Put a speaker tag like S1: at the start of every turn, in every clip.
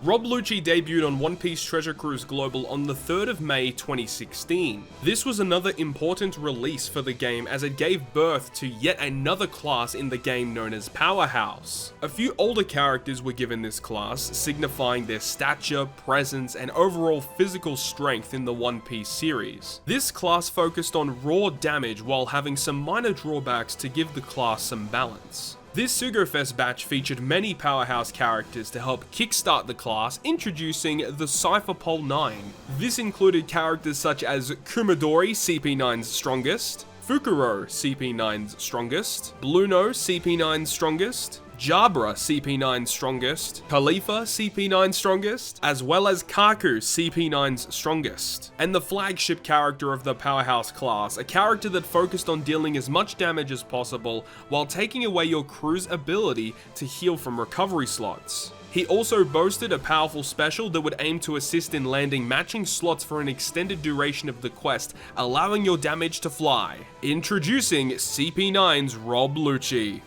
S1: Rob Lucci debuted on One Piece Treasure Cruise Global on the 3rd of May 2016. This was another important release for the game as it gave birth to yet another class in the game known as Powerhouse. A few older characters were given this class, signifying their stature, presence, and overall physical strength in the One Piece series. This class focused on raw damage while having some minor drawbacks to give the class some balance. This Sugo-Fest batch featured many Powerhouse characters to help kickstart the class, introducing the Cypher Pole 9. This included characters such as Kumadori, CP9's strongest, Fukuro, CP9's strongest, Bruno, CP9's strongest, Jabra, CP9's strongest, Khalifa, CP9's strongest, as well as Kaku, CP9's strongest, and the flagship character of the Powerhouse class, a character that focused on dealing as much damage as possible while taking away your crew's ability to heal from recovery slots. He also boasted a powerful special that would aim to assist in landing matching slots for an extended duration of the quest, allowing your damage to fly. Introducing CP9's Rob Lucci.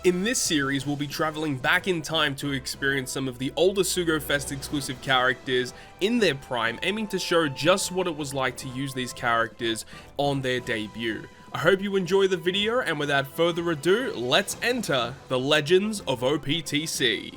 S1: In this series, we'll be traveling back in time to experience some of the older Sugo-Fest exclusive characters in their prime, aiming to show just what it was like to use these characters on their debut. I hope you enjoy the video, and without further ado, let's enter the Legends of OPTC.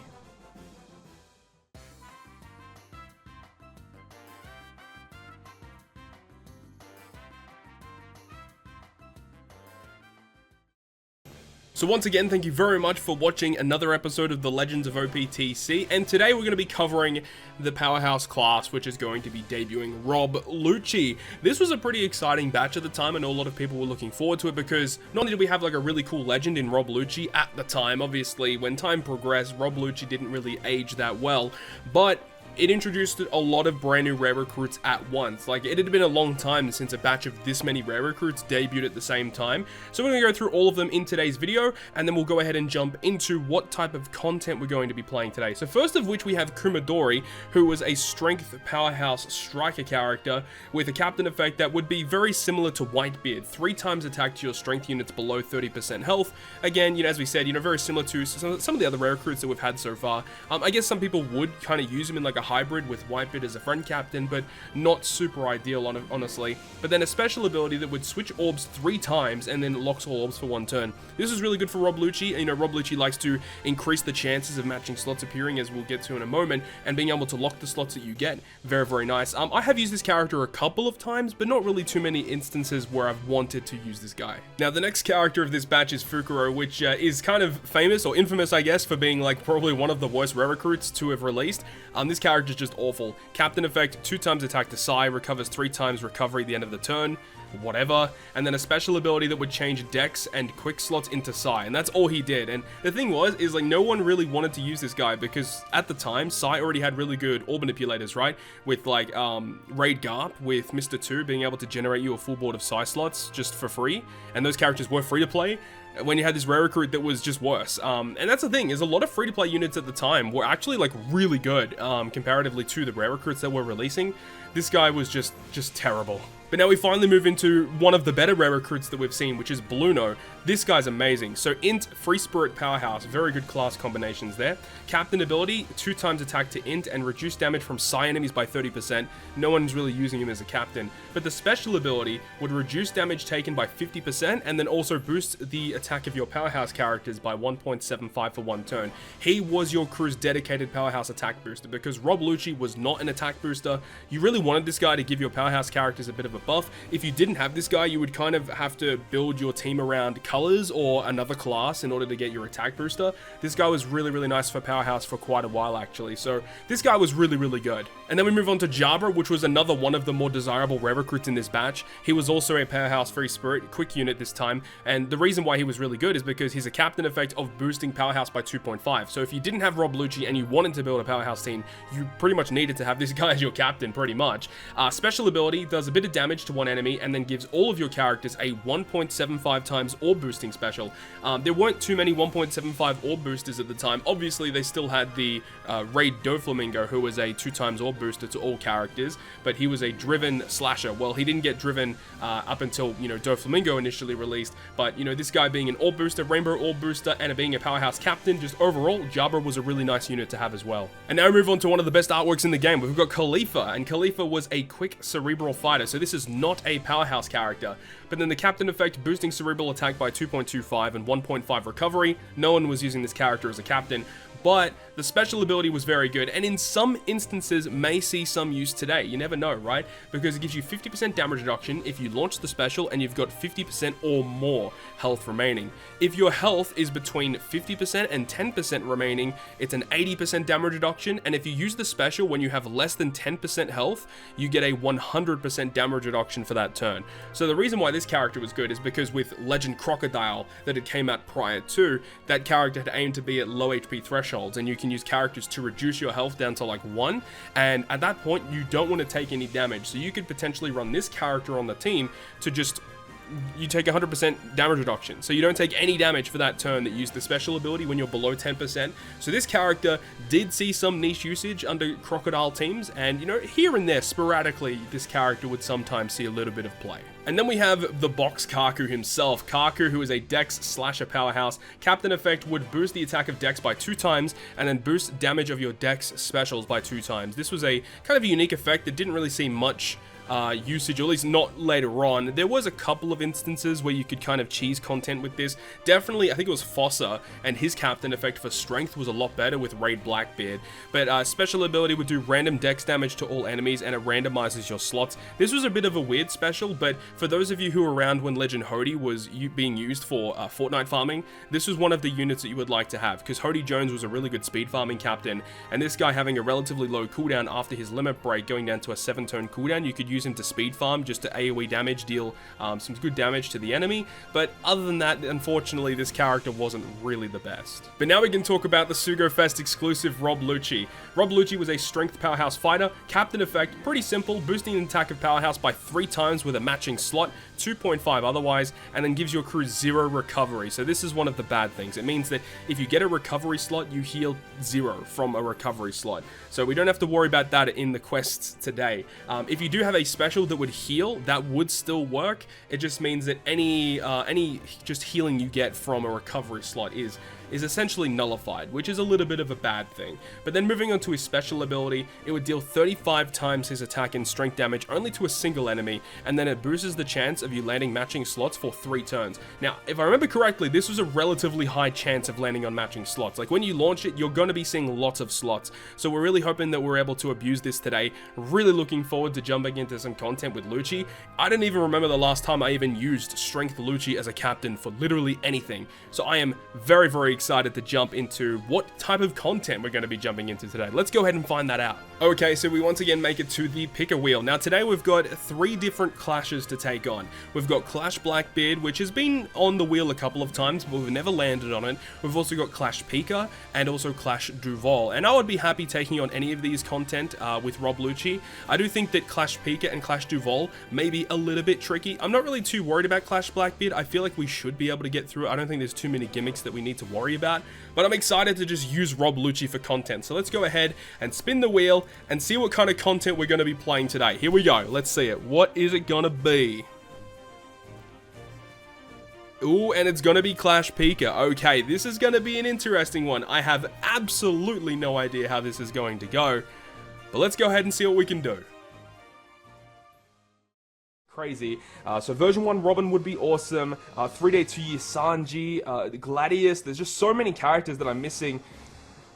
S1: So once again, thank you very much for watching another episode of the Legends of OPTC, and today we're going to be covering the Powerhouse class, which is going to be debuting Rob Lucci. This was a pretty exciting batch at the time. I know a lot of people were looking forward to it because not only did we have like a really cool legend in Rob Lucci at the time, obviously when time progressed, Rob Lucci didn't really age that well, but it introduced a lot of brand new rare recruits at once. Like, it had been a long time since a batch of this many rare recruits debuted at the same time. So we're going to go through all of them in today's video, and then we'll go ahead and jump into what type of content we're going to be playing today. So first of which we have Kumadori, who was a strength powerhouse striker character with a captain effect that would be very similar to Whitebeard. 3 times attack to your strength units below 30% health. Again, you know, as we said, you know, very similar to some of the other rare recruits that we've had so far. I guess some people would kind of use him in like a hybrid with Whitebeard as a friend captain, but not super ideal honestly. But then a special ability that would switch orbs 3 times and then locks all orbs for 1 turn. This is really good for Rob Lucci. You know, Rob Lucci likes to increase the chances of matching slots appearing, as we'll get to in a moment, and being able to lock the slots that you get. Very, very nice. I have used this character a couple of times, but not really too many instances where I've wanted to use this guy. Now, the next character of this batch is Fukuro, which is kind of famous, or infamous, I guess, for being like probably one of the worst rare recruits to have released. This character is just awful. Captain effect, 2 times attack to Sai, recovers 3 times recovery at the end of the turn, whatever, and then a special ability that would change Dex and quick slots into Sai, and that's all he did. And the thing was, is like no one really wanted to use this guy because at the time, Sai already had really good orb manipulators, right? With like Raid Garp, with Mr. 2 being able to generate you a full board of Sai slots just for free, and those characters were free to play. When you had this rare recruit that was just worse. And that's the thing, is a lot of free-to-play units at the time were actually like really good comparatively to the rare recruits that were releasing. This guy was just terrible. But now we finally move into one of the better rare recruits that we've seen, which is Bruno. This guy's amazing. So Int, Free Spirit, Powerhouse, very good class combinations there. Captain ability, 2 times attack to Int and reduce damage from Psi enemies by 30%. No one's really using him as a captain. But the special ability would reduce damage taken by 50% and then also boost the attack of your Powerhouse characters by 1.75 for 1 turn. He was your crew's dedicated Powerhouse attack booster because Rob Lucci was not an attack booster. You really wanted this guy to give your Powerhouse characters a bit of a buff. If you didn't have this guy, you would kind of have to build your team around colors or another class in order to get your attack booster. This guy was really, really nice for Powerhouse for quite a while actually. So this guy was really, really good. And then we move on to Jabra, which was another one of the more desirable rare recruits in this batch. He was also a Powerhouse Free Spirit, quick unit this time. And the reason why he was really good is because he's a captain effect of boosting Powerhouse by 2.5. So if you didn't have Rob Lucci and you wanted to build a Powerhouse team, you pretty much needed to have this guy as your captain pretty much. Special ability does a bit of damage to one enemy and then gives all of your characters a 1.75 times orb boosting special. There weren't too many 1.75 orb boosters at the time. Obviously, they still had the Raid Doflamingo, who was a 2x orb booster to all characters, but he was a driven slasher. Well, he didn't get driven up until, you know, Doflamingo initially released, but, you know, this guy being an orb booster, rainbow orb booster, and being a powerhouse captain, just overall, Jabra was a really nice unit to have as well. And now we move on to one of the best artworks in the game. We've got Khalifa, and Khalifa was a quick cerebral fighter, so this is not a powerhouse character. But then the captain effect, boosting cerebral attack by 2.25 and 1.5 recovery. No one was using this character as a captain, but the special ability was very good, and in some instances may see some use today. You never know, right? Because it gives you 50% damage reduction if you launch the special and you've got 50% or more health remaining. If your health is between 50% and 10% remaining, it's an 80% damage reduction, and if you use the special when you have less than 10% health, you get a 100% damage reduction for that turn. So the reason why this character was good is because with Legend Crocodile that it came out prior to, that character had aimed to be at low HP thresholds, and you can use characters to reduce your health down to like 1, and at that point you don't want to take any damage, so you could potentially run this character on the team to just, you take 100% damage reduction, so you don't take any damage for that turn that you use the special ability when you're below 10%. So this character did see some niche usage under Crocodile teams, and, you know, here and there sporadically this character would sometimes see a little bit of play. And then we have the box Kaku himself. Kaku, who is a Dex slasher powerhouse. Captain effect would boost the attack of Dex by 2 times, and then boost damage of your Dex specials by 2 times. This was a kind of a unique effect that didn't really see much usage, or at least not later on. There was a couple of instances where you could kind of cheese content with this. Definitely, I think it was Fossa, and his captain effect for strength was a lot better with Raid Blackbeard. But special ability would do random dex damage to all enemies, and it randomizes your slots. This was a bit of a weird special, but for those of you who were around when Legend Hody was being used for Fortnite farming, this was one of the units that you would like to have, because Hody Jones was a really good speed farming captain, and this guy having a relatively low cooldown after his limit break going down to a 7-turn cooldown, you could use him to speed farm just to AoE damage, deal some good damage to the enemy. But other than that, unfortunately, this character wasn't really the best. But now we can talk about the Sugo-Fest exclusive Rob Lucci. Rob Lucci was a strength powerhouse fighter. Captain effect, pretty simple, boosting the attack of powerhouse by 3 times with a matching slot, 2.5 otherwise, and then gives your crew 0 recovery. So this is one of the bad things. It means that if you get a recovery slot, you heal 0 from a recovery slot. So we don't have to worry about that in the quests today. If you do have a special that would heal, that would still work. It just means that any just healing you get from a recovery slot is essentially nullified, which is a little bit of a bad thing. But then moving on to his special ability, it would deal 35 times his attack and strength damage only to a single enemy, and then it boosts the chance of you landing matching slots for 3 turns. Now, if I remember correctly, this was a relatively high chance of landing on matching slots. Like when you launch it, you're going to be seeing lots of slots. So we're really hoping that we're able to abuse this today. Really looking forward to jumping into some content with Lucci. I don't even remember the last time I even used Strength Lucci as a captain for literally anything. So I am very, very excited to jump into what type of content we're going to be jumping into today. Let's go ahead and find that out. Okay, so we once again make it to the pick a wheel. Now today we've got 3 different clashes to take on. We've got Clash Blackbeard, which has been on the wheel a couple of times, but we've never landed on it. We've also got Clash Pika and also Clash Duval, and I would be happy taking on any of these content with Rob Lucci. I do think that Clash Pika and Clash Duval may be a little bit tricky. I'm not really too worried about Clash Blackbeard. I feel like we should be able to get through. I don't think there's too many gimmicks that we need to worry about, but I'm excited to just use Rob Lucci for content. So let's go ahead and spin the wheel and see what kind of content we're going to be playing today. Here we go. Let's see it. What is it going to be? Ooh, and it's going to be Clash Pika. Okay, this is going to be an interesting one. I have absolutely no idea how this is going to go, but let's go ahead and see what we can do. Crazy. So version 1 Robin would be awesome. 3-day 2-year Sanji, Gladius. There's just so many characters that I'm missing.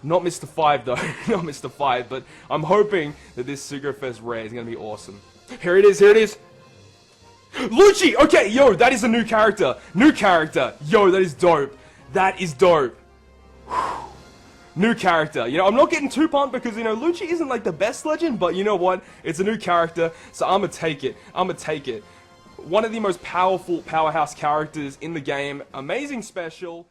S1: Not Mr. 5 though, not Mr. 5, but I'm hoping that this Sugo-Fest rare is going to be awesome. Here it is, here it is. Lucci! Okay, yo, that is a new character. New character. Yo, that is dope. That is dope. New character. You know, I'm not getting too pumped because, you know, Lucci isn't like the best legend, but you know what? It's a new character, so I'm gonna take it. I'm gonna take it. One of the most powerful powerhouse characters in the game. Amazing special.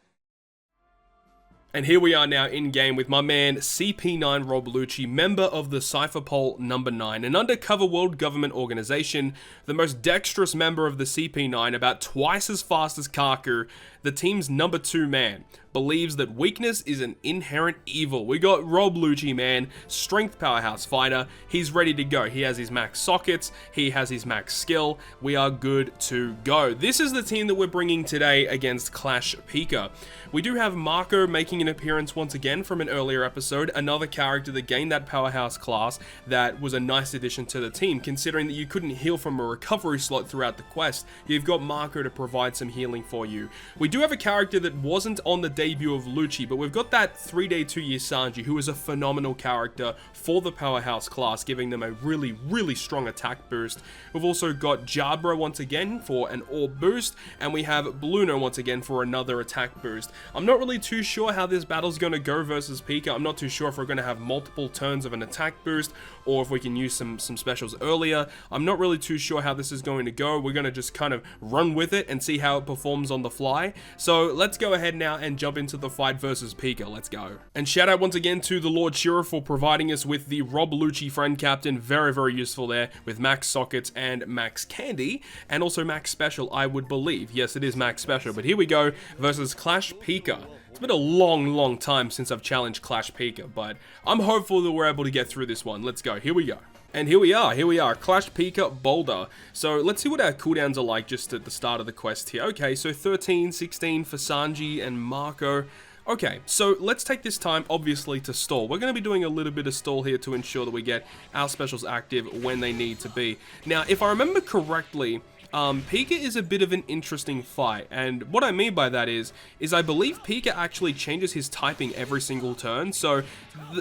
S1: And here we are now in game with my man CP9 Rob Lucci, member of the Cypherpol number 9, an undercover world government organization, the most dexterous member of the CP9, about twice as fast as Kaku, the team's number 2 man, believes that weakness is an inherent evil. We got Rob Lucci, man, strength powerhouse fighter. He's ready to go. He has his max sockets. He has his max skill. We are good to go. This is the team that we're bringing today against Clash Pika. We do have Marco making an appearance once again from an earlier episode, another character that gained that powerhouse class that was a nice addition to the team, considering that you couldn't heal from a recovery slot throughout the quest. You've got Marco to provide some healing for you. We do have a character that wasn't on the debut of Lucci, but we've got that 3-day 2-year Sanji, who is a phenomenal character for the powerhouse class, giving them a really strong attack boost. We've also got Jabra once again for an orb boost, and we have Bruno once again for another attack boost. I'm not really too sure how this battle's going to go versus Pika. I'm not too sure if we're going to have multiple turns of an attack boost, or if we can use some specials earlier. I'm not really too sure how this is going to go. We're going to just kind of run with it and see how it performs on the fly. So let's go ahead now and jump into the fight versus Pika. Let's go. And shout out once again to TheLordShiro for providing us with the Rob Lucci friend captain. Very useful there with max sockets and max candy, and also max special, I would believe. Yes, it is max special, but here we go versus Clash Pika. It's been a long time since I've challenged Clash Pika, but I'm hopeful that we're able to get through this one. Let's go. Here we go. And here we are, Clash Pika Boulder. So let's see what our cooldowns are like just at the start of the quest here. Okay, so 13, 16 for Sanji and Marco. Okay, so let's take this time, obviously, to stall. We're going to be doing a little bit of stall here to ensure that we get our specials active when they need to be. Now, if I remember correctly, Pika is a bit of an interesting fight, and what I mean by that is I believe Pika actually changes his typing every single turn. So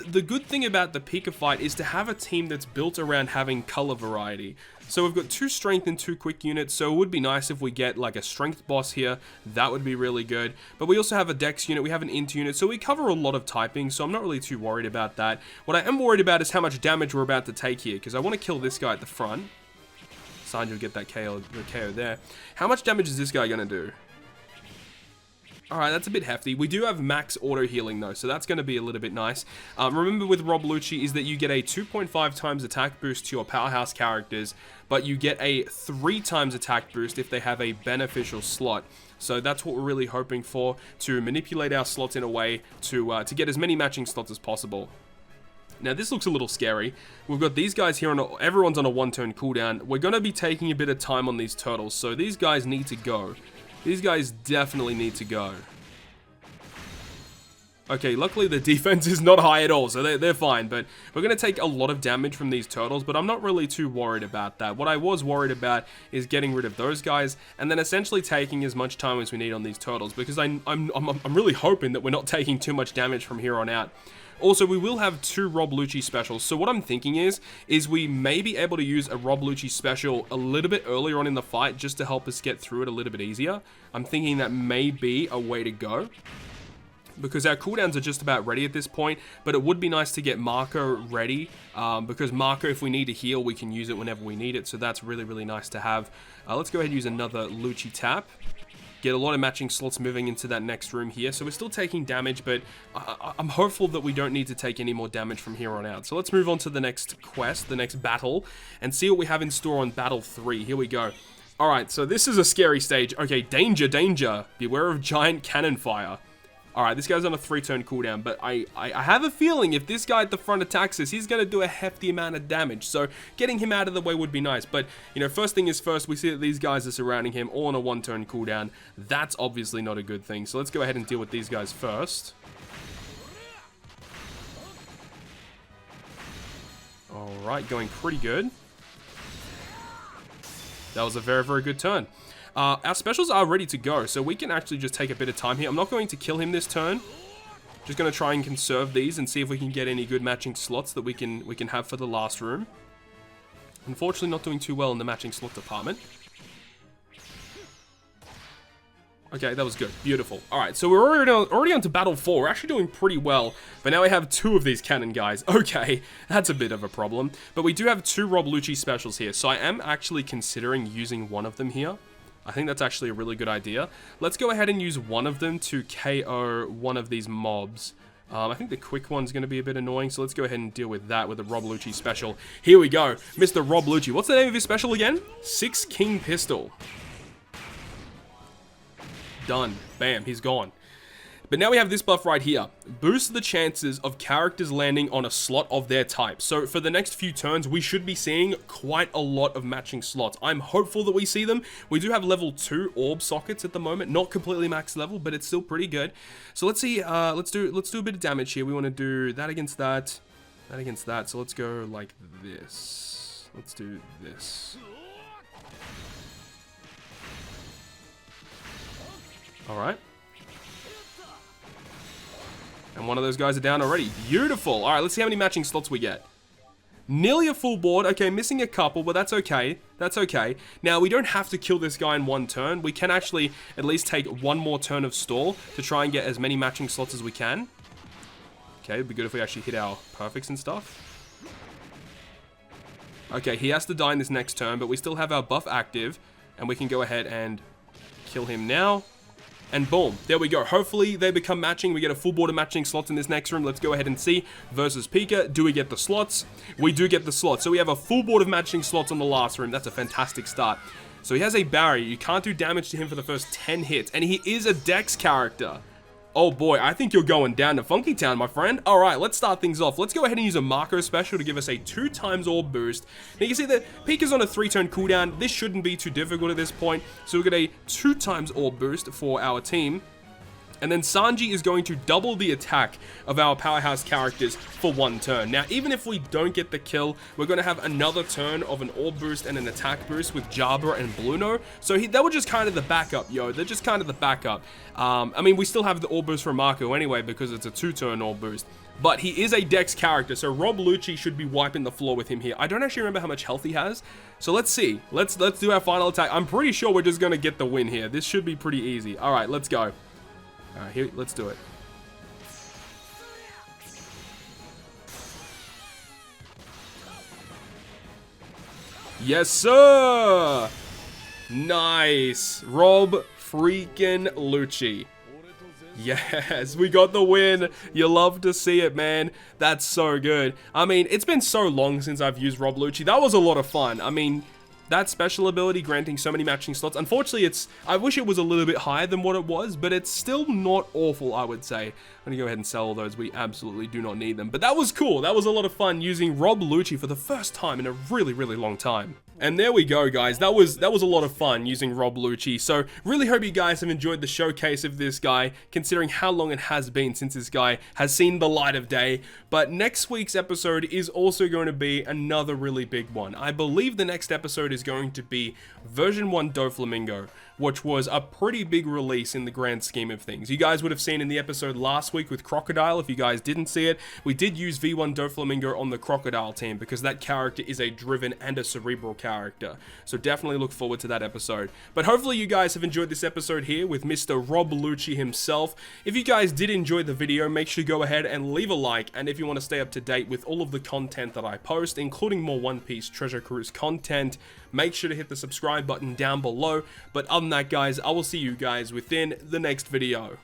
S1: the good thing about the Pika fight is to have a team that's built around having color variety. So we've got 2 strength and 2 quick units, so it would be nice if we get like a strength boss here. That would be really good. But we also have a dex unit, we have an int unit, so we cover a lot of typing, so I'm not really too worried about that. What I am worried about is how much damage we're about to take here, because I want to kill this guy at the front. Sanji will get that KO there. How much damage is this guy going to do? Alright, that's a bit hefty. We do have max auto healing though, so that's going to be a little bit nice. Remember with Rob Lucci is that you get a 2.5 times attack boost to your powerhouse characters, but you get a 3 times attack boost if they have a beneficial slot. So that's what we're really hoping for, to manipulate our slots in a way to get as many matching slots as possible. Now this looks a little scary. We've got these guys here, everyone's on a 1-turn cooldown. We're going to be taking a bit of time on these turtles, so these guys need to go. These guys definitely need to go. Okay, luckily the defense is not high at all, so they're fine, but we're going to take a lot of damage from these turtles, but I'm not really too worried about that. What I was worried about is getting rid of those guys, and then essentially taking as much time as we need on these turtles, because I'm really hoping that we're not taking too much damage from here on out. Also, we will have 2 Rob Lucci specials, so what I'm thinking is we may be able to use a Rob Lucci special a little bit earlier on in the fight, just to help us get through it a little bit easier. I'm thinking that may be a way to go, because our cooldowns are just about ready at this point, but it would be nice to get Marco ready, because Marco, if we need to heal, we can use it whenever we need it, so that's really nice to have. Let's go ahead and use another Lucci tap. Get a lot of matching slots moving into that next room here, so we're still taking damage, but I'm hopeful that we don't need to take any more damage from here on out. So let's move on to the next quest, the next battle, and see what we have in store on Battle 3. Here we go. Alright, so this is a scary stage. Okay, danger. Beware of giant cannon fire. Alright, this guy's on a 3-turn cooldown, but I have a feeling if this guy at the front attacks us, he's going to do a hefty amount of damage. So getting him out of the way would be nice. But, you know, first thing is first, we see that these guys are surrounding him all on a 1-turn cooldown. That's obviously not a good thing. So let's go ahead and deal with these guys first. Alright, going pretty good. That was a very good turn. Our specials are ready to go, so we can actually just take a bit of time here. I'm not going to kill him this turn. Just going to try and conserve these and see if we can get any good matching slots that we can have for the last room. Unfortunately, not doing too well in the matching slot department. Okay, that was good. Beautiful. Alright, so we're already on to Battle 4. We're actually doing pretty well, but now we have 2 of these cannon guys. Okay, that's a bit of a problem. But we do have 2 Rob Lucci specials here, so I am actually considering using one of them here. I think that's actually a really good idea. Let's go ahead and use one of them to KO one of these mobs. I think the quick one's going to be a bit annoying, so let's go ahead and deal with that with the Rob Lucci special. Here we go, Mr. Rob Lucci. What's the name of his special again? 6 King Pistol. Done. Bam, he's gone. But now we have this buff right here. Boosts the chances of characters landing on a slot of their type. So for the next few turns, we should be seeing quite a lot of matching slots. I'm hopeful that we see them. We do have level 2 orb sockets at the moment. Not completely max level, but it's still pretty good. So let's see, let's do a bit of damage here. We want to do that against that, that against that. So let's go like this. Let's do this. All right. And one of those guys are down already. Beautiful. All right, let's see how many matching slots we get. Nearly a full board. Okay, missing a couple, but that's okay. That's okay. Now, we don't have to kill this guy in one turn. We can actually at least take one more turn of stall to try and get as many matching slots as we can. Okay, it'd be good if we actually hit our perfects and stuff. Okay, he has to die in this next turn, but we still have our buff active, and we can go ahead and kill him now. And boom, there we go. Hopefully they become matching. We get a full board of matching slots in this next room. Let's go ahead and see. Versus Pika, do we get the slots? We do get the slots. So we have a full board of matching slots on the last room. That's a fantastic start. So he has a barrier. You can't do damage to him for the first 10 hits. And he is a Dex character. Oh boy, I think you're going down to Funky Town, my friend. All right, let's start things off. Let's go ahead and use a Marco special to give us a 2x orb boost. Now you can see that Pika's on a 3-turn cooldown. This shouldn't be too difficult at this point. So we get a 2x orb boost for our team. And then Sanji is going to double the attack of our powerhouse characters for 1 turn. Now, even if we don't get the kill, we're going to have another turn of an orb boost and an attack boost with Jabra and Bruno. So they were just kind of the backup, yo. They're just kind of the backup. I mean, we still have the orb boost for Marco anyway because it's a 2-turn orb boost. But he is a Dex character, so Rob Lucci should be wiping the floor with him here. I don't actually remember how much health he has. So let's see. Let's do our final attack. I'm pretty sure we're just going to get the win here. This should be pretty easy. All right, let's go. Alright, here, let's do it. Yes, sir! Nice. Rob freaking Lucci. Yes, we got the win. You love to see it, man. That's so good. I mean, it's been so long since I've used Rob Lucci. That was a lot of fun. I mean, that special ability granting so many matching slots. Unfortunately, I wish it was a little bit higher than what it was, but it's still not awful, I would say. I'm gonna go ahead and sell all those. We absolutely do not need them. But that was cool. That was a lot of fun using Rob Lucci for the first time in a really, really long time. And there we go, guys. That was a lot of fun using Rob Lucci. So really hope you guys have enjoyed the showcase of this guy, considering how long it has been since this guy has seen the light of day. But next week's episode is also going to be another really big one. I believe the next episode is going to be version 1 Doflamingo, which was a pretty big release in the grand scheme of things. You guys would have seen in the episode last week with Crocodile. If you guys didn't see it, we did use V1 Doflamingo on the Crocodile team because that character is a driven and a cerebral character. So definitely look forward to that episode. But hopefully you guys have enjoyed this episode here with Mr. Rob Lucci himself. If you guys did enjoy the video, make sure you go ahead and leave a like. And if you want to stay up to date with all of the content that I post, including more One Piece Treasure Cruise content, make sure to hit the subscribe button down below. But other than that, guys, I will see you guys within the next video.